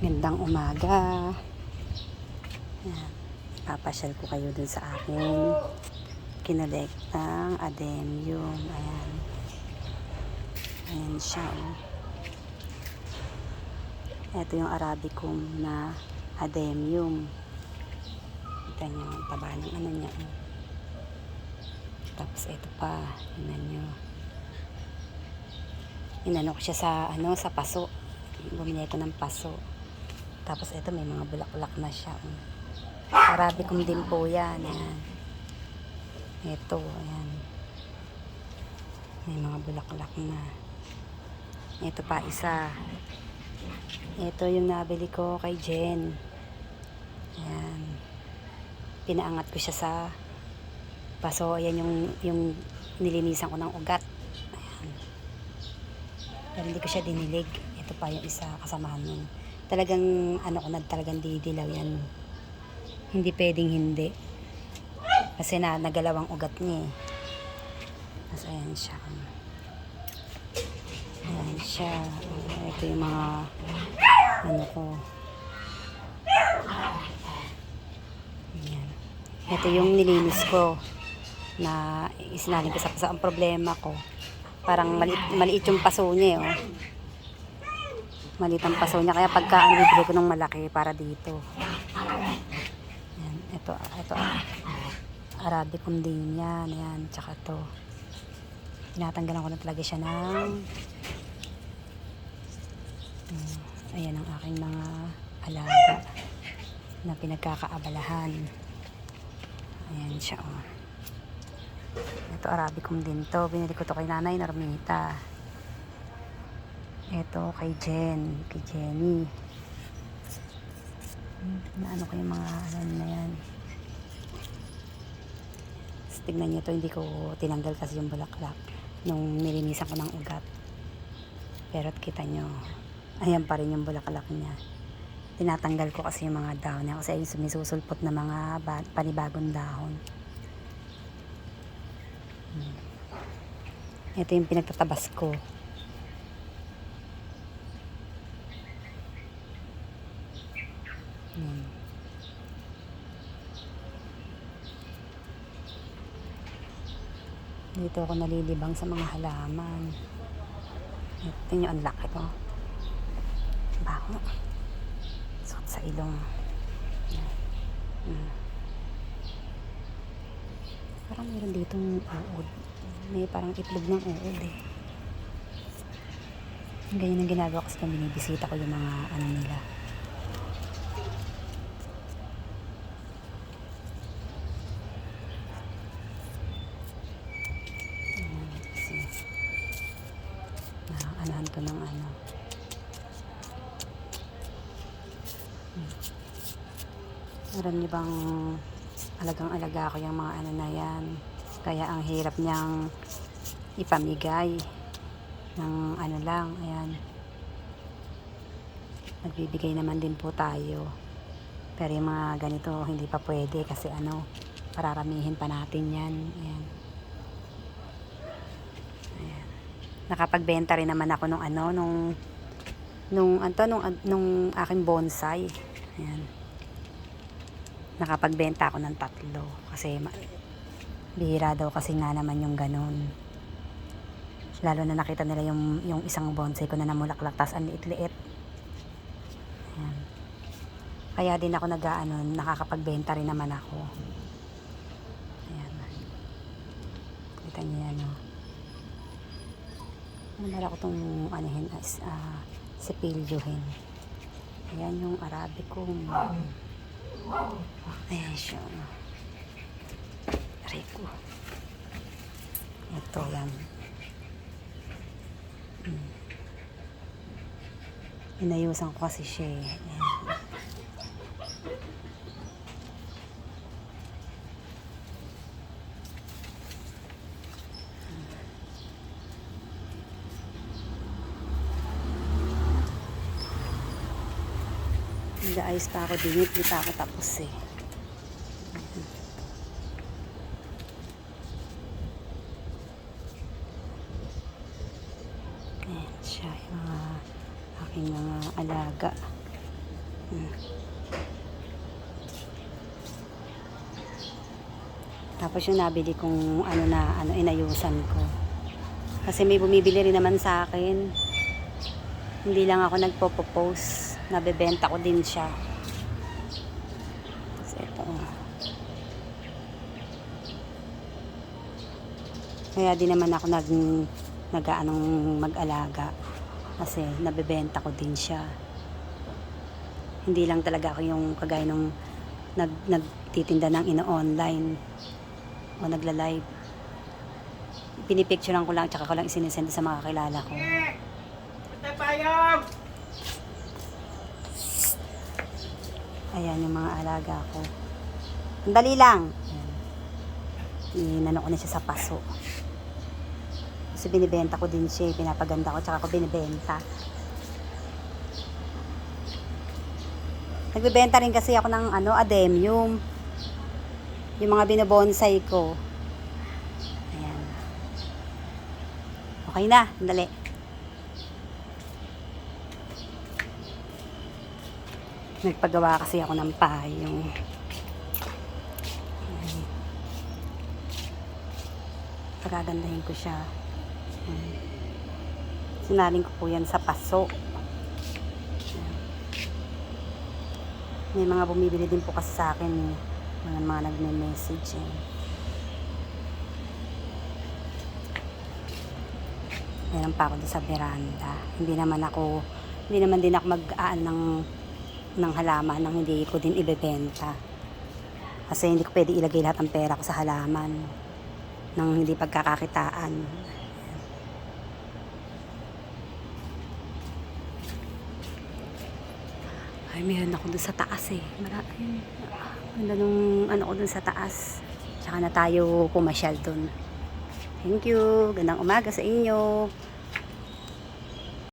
Gandang umaga. Ayan. Papasyal ko kayo dun sa aking kinolektang adenium. Ayan. Ayan siya. Oh. Ito yung arabicum na adenium. Kita nyo, taba ng ano niya. Oh. Tapos ito pa. Tingnan nyo. Inano ko siya sa, sa paso. Bumili ko ng paso. Tapos ito may mga bulaklak na siya. Arabicum din po yan. Ayan. Ito. Ayan. May mga bulaklak na. Ito pa isa. Ito yung nabili ko kay Jen. Ayan. Pinaangat ko siya sa paso. Ayan yung nilinisan ko ng ugat. Ayan. Pero hindi ko siya dinilig. Ito pa yung isa kasamahan nun. Talagang talagang didilaw yan. Hindi pwedeng hindi. Kasi nagalaw ang ugat niya eh. Tapos ayan siya. Ayan siya. Ito yung mga ko. Ayan. Ito yung nilinis ko na isinalin ko sa ang problema ko. Parang maliit yung paso niya oh. Maliit ang paso niya. Kaya pagka bibili ko ng malaki para dito. Ayan. Ito. Arabicum din yan. Ayan. Tsaka to. Tinatanggalan ko na talaga siya ng ayan ang aking mga alaga na pinagkakaabalahan. Ayan siya oh. Ito Arabicum din to. Binili ko to kay Nanay Normita. Ito kay Jenny. Naano ko yung mga na yan. Tignan nyo to, hindi ko tinanggal kasi yung bulaklak nung nilinisan ko ng ugat. Pero kita nyo, ayan pa rin yung bulaklak niya. Tinatanggal ko kasi yung mga dahon niya kasi ayun sumisusulpot na mga panibagong dahon. Ito yung pinagtatabas ko. Dito ako nalilibang sa mga halaman. Ito yung ang laki ko. Bango. Suot sa ilong. Parang meron ditong uod. May parang itlog ng uod eh. Ganyan ang ginagawa ko sa binibisita ko yung mga nila. Anahan ko ng Meron niyo bang alagang-alaga ko yung mga na yan. Kaya ang hirap niyang ipamigay ng lang. Ayan. Nagbibigay naman din po tayo. Pero yung mga ganito hindi pa pwede kasi pararamihin pa natin yan. Ayan. Ayan. Nakapagbenta rin naman ako nung aking bonsai. Ayan. Nakapagbenta ako ng 3 kasi bihira daw kasi nga naman yung ganun. Lalo na nakita nila yung isang bonsai ko na namulaklak tas ang liit-liit. Ayan. Kaya din ako nakakapagbenta rin naman ako. Ayan. Kita niyo yan Nabala ko itong sipilyuhin. Ayan yung Arabicum. Ayan siya. Rico. Ito yan. Inayusan ko kasi siya. Ayan. Nag-aayos pa ako din. Hindi pa ako tapos eh. Ayan siya. Yung aking mga alaga. Tapos yung nabili kong inayusan ko. Kasi may bumibili rin naman sa akin. Hindi lang ako nagpo-post. Nabebenta ko din siya. Kasi ito. Kaya di naman ako nag-aanong mag-alaga. Kasi nabebenta ko din siya. Hindi lang talaga ako yung kagaya nung nagtitinda ng ino-online o nagla-live. Pinipicturean ko lang tsaka ko lang isinisend sa mga kilala ko. Ayan yung mga alaga ko. Ang dali lang. Inano ko na siya sa paso. Kasi binibenta ko din siya. Pinapaganda ko tsaka ko binibenta. Nagbebenta rin kasi ako ng ademium. Yung mga binobonsai ko. Ayan. Okay na, dali. Nagpagawa kasi ako ng payong. Pagagandahin ko siya. Sinaling ko po yan sa paso. May mga bumibili din po kasi sa akin. Mga nagme-message eh. Meron pa ako doon sa veranda. Hindi naman din ako mag-aan ng halaman nang hindi ko din ibebenta. Kasi hindi ko pwede ilagay lahat ng pera ko sa halaman nang hindi pagkakakitaan. Ay, meron ako dun sa taas eh. Marami. Ganda nung ko dun sa taas. Tsaka na tayo pumasyal dun. Thank you. Gandang umaga sa inyo.